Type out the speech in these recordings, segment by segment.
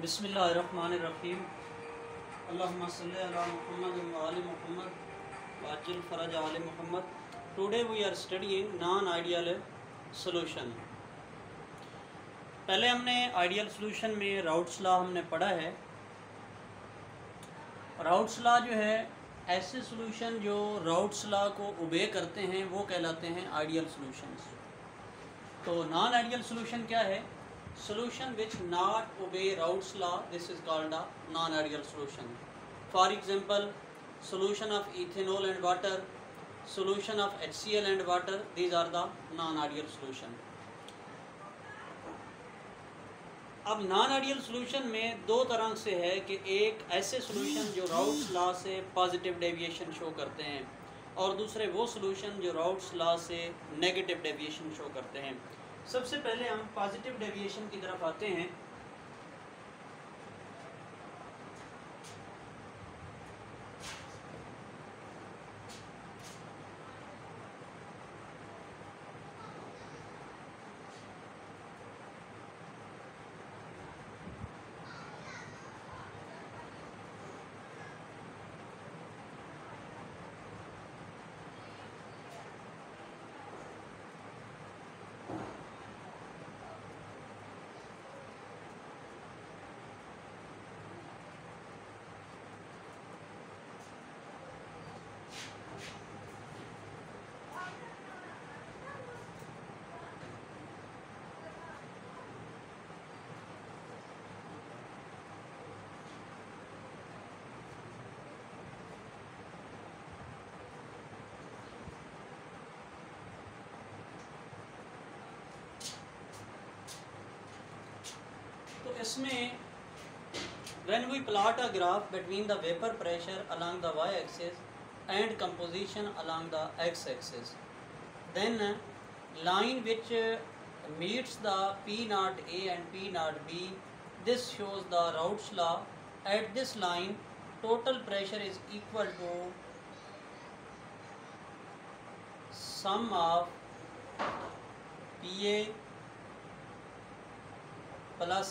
बिस्मिल्लाहिर्रहमानिर्रहीम। अल्लाहुम्मा सल्ली अला मुहम्मद व आलि मुहम्मद वअज्जिल फरज आलि Muhammad. Today we are studying non ideal solution. पहले हमने आइडियल सोल्यूशन में राउट्स लॉ हमने पढ़ा है। राउट्स लॉ जो है ऐसे सोल्यूशन जो राउट्स लॉ को ओबे करते हैं वो कहलाते हैं आइडियल सोल्यूशंस। तो नॉन आइडियल सोल्यूशन क्या है? Solution which not obey Raoult's law, this is called a non-ideal solution. For example, solution of ethanol and water, solution of HCl and water, these are the non-ideal solution. अब non ideal solution में दो तरह से है कि एक ऐसे solution जो राउट्स लॉ से पॉजिटिव डेविएशन शो करते हैं और दूसरे वो सोल्यूशन जो राउट्स लॉ से नेगेटिव डेविएशन शो करते हैं। सबसे पहले हम पॉजिटिव डेविएशन की तरफ आते हैं। तो इसमें when we plot a graph between the vapor pressure along the y-axis and composition along the x-axis, then line which meets the P naught A and P naught B, this shows the Raoult's law. At this line, total pressure is equal to sum of PA plus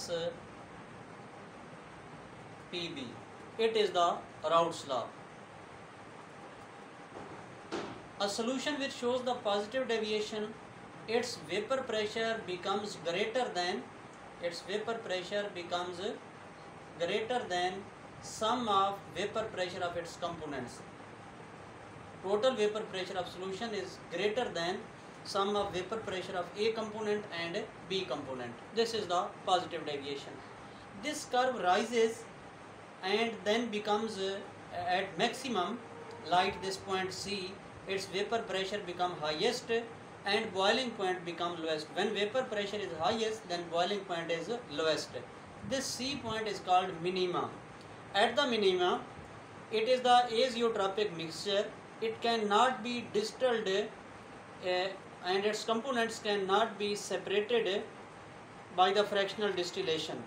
PB. It is the Raoult's law. A solution which shows the positive deviation, its vapor pressure becomes greater than sum of vapor pressure of its components. Total vapor pressure of solution is greater than sum of vapor pressure of A component and B component. This is the positive deviation. This curve rises and then becomes at maximum, like this point C, its vapor pressure become highest and boiling point become lowest. When vapor pressure is highest, then boiling point is lowest. This C point is called minima. At the minima, it is the azeotropic mixture. It cannot be distilled and its components cannot be separated by the fractional distillation.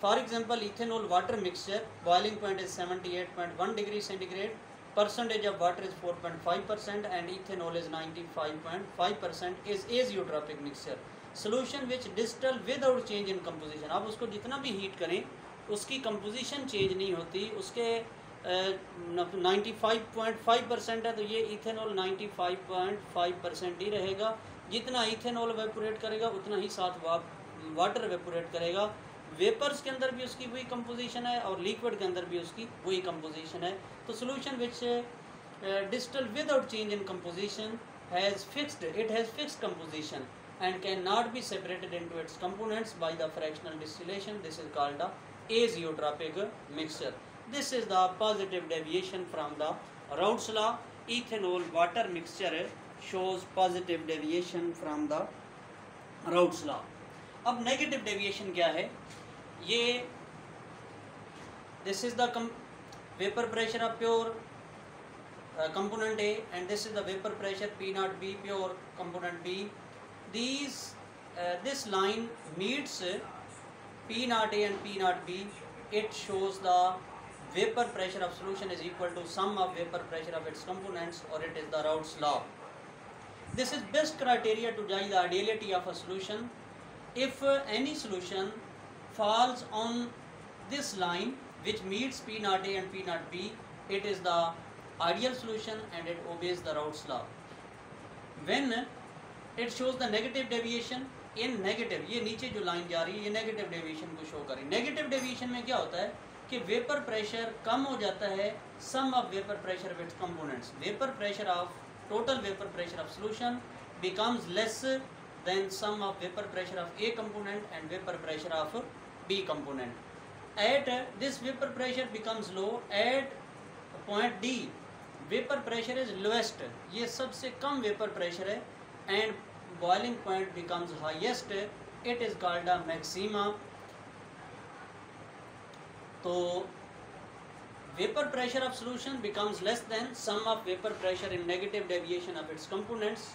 For example, ethanol water mixture, boiling point is 78.1 degrees centigrade, percentage of water is 4.5% and ethanol is 95.5%, is azeotropic mixture. Solution which distill without change in composition. आप उसको जितना भी heat करें उसकी composition change नहीं होती, उसके 95.5% है तो ये इथेनॉल 95.5% ही रहेगा। जितना इथेनॉल वेपोरेट करेगा उतना ही साथ वाटर वेपोरेट करेगा। वेपर्स के अंदर भी उसकी वही कंपोजिशन है और लिक्विड के अंदर भी उसकी वही कंपोजिशन है। तो solution which distil without change in composition has fixed composition and cannot be separated into its components by the fractional distillation. This is called the azeotropic mixture. This is the positive deviation from the Raoult's law. Ethanol water mixture shows positive deviation from the Raoult's law. अब negative deviation क्या है? ये this is the vapor pressure of pure component A and this is the vapor pressure P naught B pure component B. This line meets P naught A and P naught B. It shows the vapor pressure of solution is equal to sum of vapor pressure of its components, or it is the Raoult's law. This is best criteria to judge the ideality of a solution. If any solution falls on this line which meets P naught A and P naught B, it is the ideal solution and it obeys the Raoult's law. When it shows the negative deviation in negative, ये नीचे जो line जा रही है ये negative deviation को show करें. Negative deviation में क्या होता है कि वेपर प्रेशर कम हो जाता है sum of vapour pressure of its components. Vapour pressure of total vapour pressure of solution becomes less than sum of vapor pressure of A component and vapor pressure of B component. At this vapor pressure becomes low at point D. Vapor pressure is lowest. ये सबसे कम vapor pressure है and boiling point becomes highest. It is called a maxima. तो vapor pressure of solution becomes less than sum of vapor pressure in negative deviation of its components.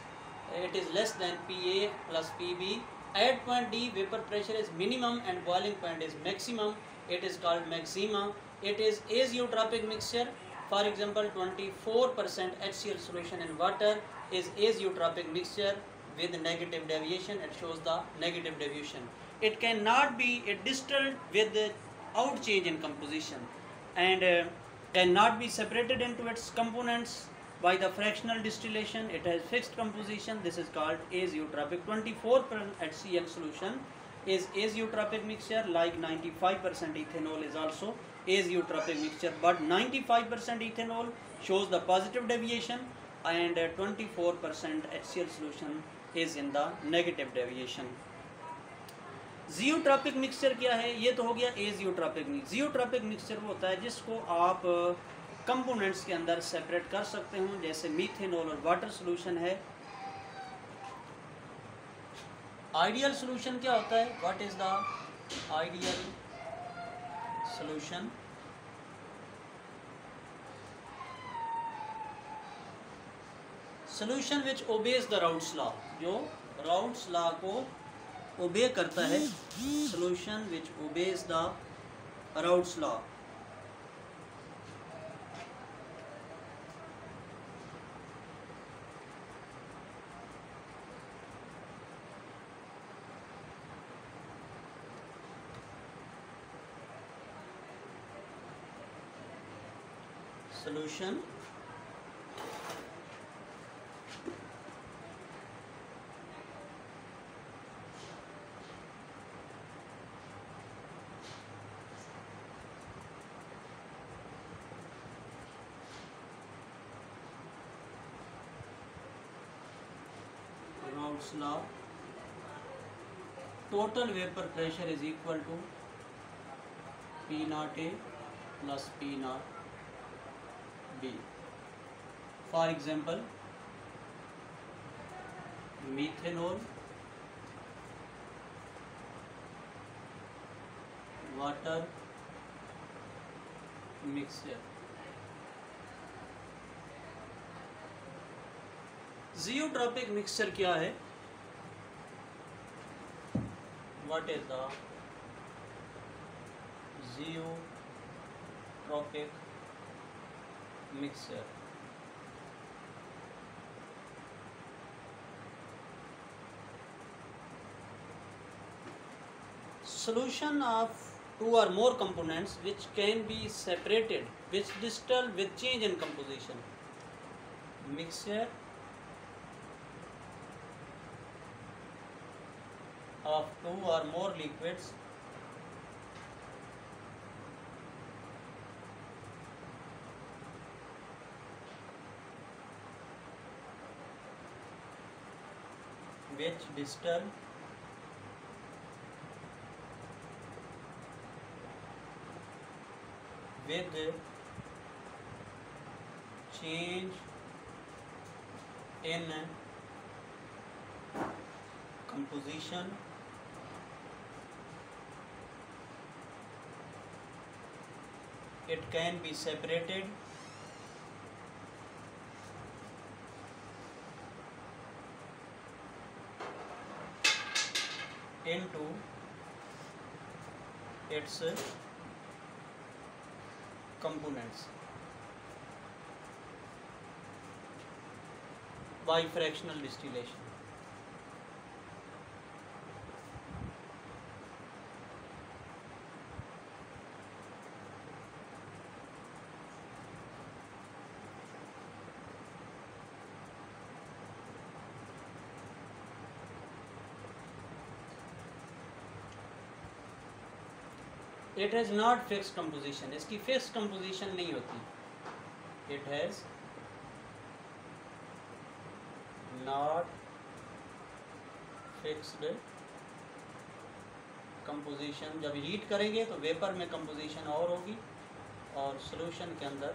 It is less than PA plus PB. At point D, vapor pressure is minimum and boiling point is maximum. It is called maxima. It is azeotropic mixture. For example, 24% HCl solution in water is azeotropic mixture with negative deviation. It shows the negative deviation. It cannot be distilled without change in composition and cannot be separated into its components by the fractional distillation. It has fixed composition. This is called azeotropic. 24% HCl solution is azeotropic mixture, like 95% ethanol is also azeotropic mixture, but 95% ethanol shows the positive deviation and 24% HCl solution is in the negative deviation. Geotropic mixture क्या है? ये तो हो गया azeotropic mixture. Geotropic mixture वो होता है जिसको आप कंपोनेंट्स के अंदर सेपरेट कर सकते हो, जैसे मीथेनॉल और वाटर सॉल्यूशन है. आइडियल सॉल्यूशन क्या होता है? What is the ideal solution? Solution which obeys the routes law, जो राउट्स लॉ को ओबे करता है. Solution which obeys the routes law. Solution Raoult's law. Total vapor pressure is equal to P naught A plus P naught B. For example, methanol, water mixture. Geotropic mixture क्या है? What is the geotropic mixture? Solution of two or more components which can be separated, which distill with change in composition. Mixture of two or more liquids which distill with change in composition it can be separated into its components by fractional distillation. It has not fix composition, इसकी fix composition नहीं होती. It has not fixed composition. जब heat करेंगे तो vapour में composition और होगी और सॉल्यूशन के अंदर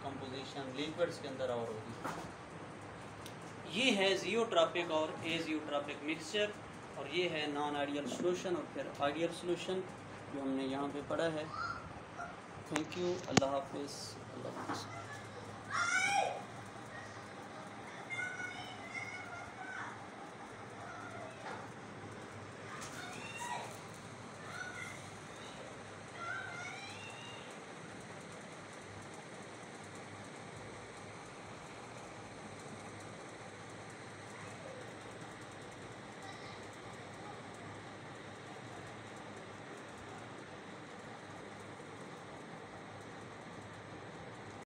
कंपोजिशन लिक्विड्स के अंदर और होगी. ये है जियोट्रॉपिक और एजियोट्रॉपिक मिक्सचर, और ये है नॉन आइडियल सॉल्यूशन और फिर आइडियल सॉल्यूशन जो हमने यहाँ पे पढ़ा है. Thank you. अल्लाह हाफिज़.